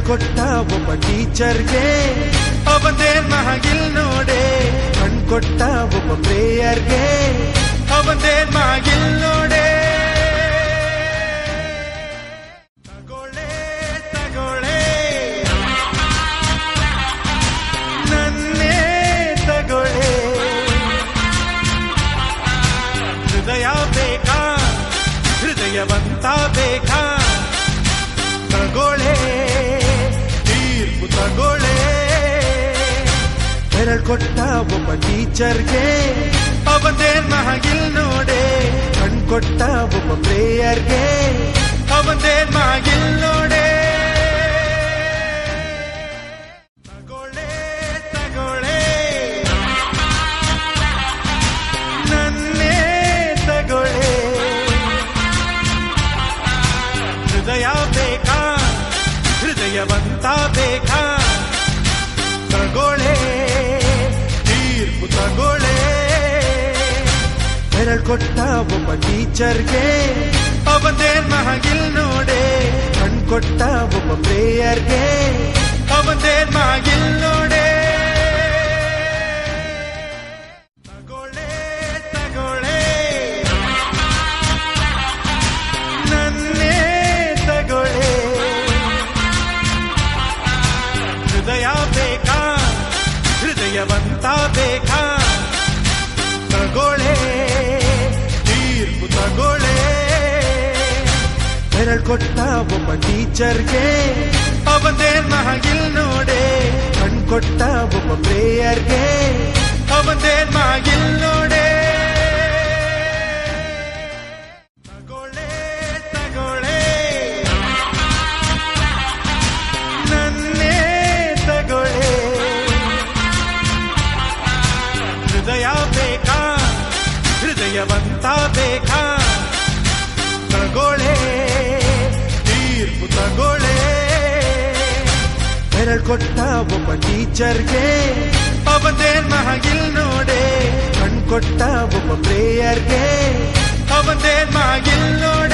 ಕೊಟ್ಟ ಒಬ್ಬ ಟೀಚರ್ಗೆ ಅವನೇನ್ ಮಹಾಗಿಲ್ ನೋಡೆ. ಕಣ್ಕೊಟ್ಟ ಒಬ್ಬ ಪ್ರೇಯರ್ಗೆ ಅವನೇನ್ ಮಹಾಗಿಲ್ ನೋಡೆ. ತಗೊಳ್ಳೆ ತಗೊಳ್ಳೆ ನನ್ನೇ ತಗೊಳ್ಳೆ. ಹೃದಯ ಬೇಕಾ ಹೃದಯವಂತ ಬೇಕಾ. ತಗೊಳ್ಳೆ ತೀರ್ಪು ತಗೊಳ್ಳೆ. ಕೊಟ್ಟ ಒಬ್ಬ ಟೀಚರ್ಗೆ ಅವನೇನ್ ಮಹಾಗಿಲ್ ನೋಡೆ. ಕಣ್ಕೊಟ್ಟ ಒಬ್ಬ ಪ್ರೇಯರ್ಗೆ ಅವನೇನ್ ಮಹಾಗಿಲ್ ನೋಡೆ. ತಗೊಳ್ಳೆ ತಗೊಳ್ಳೆ ನನ್ನೇ ತಗೊಳ್ಳೆ. ಹೃದಯ ಬೇಕಾ ಹೃದಯವಂತ ಬೇಕಾ. ತಗೊಳ್ಳೆ ತೀರ್ಪು ತಗೊಳ್ಳೆ. ಕೊಟ್ಟ ಒಬ್ಬ ಟೀಚರ್ಗೆ ಅವನೇನ್ ಮಹಾಗಿಲ್ ನೋಡೆ. ಕಣ್ಕೊಟ್ಟ ಒಬ್ಬ ಪ್ರೇಯರ್ಗೆ ಅವನೇನ್ ಮಹಾಗಿಲ್ ನೋಡೆ. ತಗೊಳ್ಳೆ ತಗೊಳ್ಳೆ ನನ್ನೇ ತಗೊಳ್ಳೆ. ಹೃದಯ ಬೇಕಾ ಹೃದಯವಂತ ಬೇಕಾ. ತಗೊಳ್ಳೆ ತೀರ್ಪು ತಗೊಳ್ಳೆ. ಕೊಟ್ಟ ಒಬ್ಬ ಟೀಚರ್ಗೆ ಅವನೇನ್ ಮಹಾಗಿಲ್ ನೋಡೆ. ಕಣ್ಕೊಟ್ಟ ಒಬ್ಬ ಪ್ರೇಯರ್ಗೆ ಅವನೇನ್ ಮಹಾಗಿಲ್ ನೋಡೆ. ತಗೊಳ್ಳೆ ತಗೊಳ್ಳೆ ನನ್ನೇ ತಗೊಳ್ಳೆ. ಹೃದಯ ಬೇಕಾ ಹೃದಯವಂತ ಬೇಕಾ. ತಗೊಳ್ಳೆ ತೀರ್ಪು ತಗೊಳ್ಳೆ. ಕೊಟ್ಟ ಒಬ್ಬ ಟೀಚರ್ಗೆ ಅವನೇನ್ ಮಹಾಗಿಲ್ ನೋಡೆ. ಕಣ್ಕೊಟ್ಟ ಒಬ್ಬ ಪ್ರೇಯರ್ಗೆ ಅವನೇನ್ ಮಹಾಗಿಲ್ ನೋಡೆ.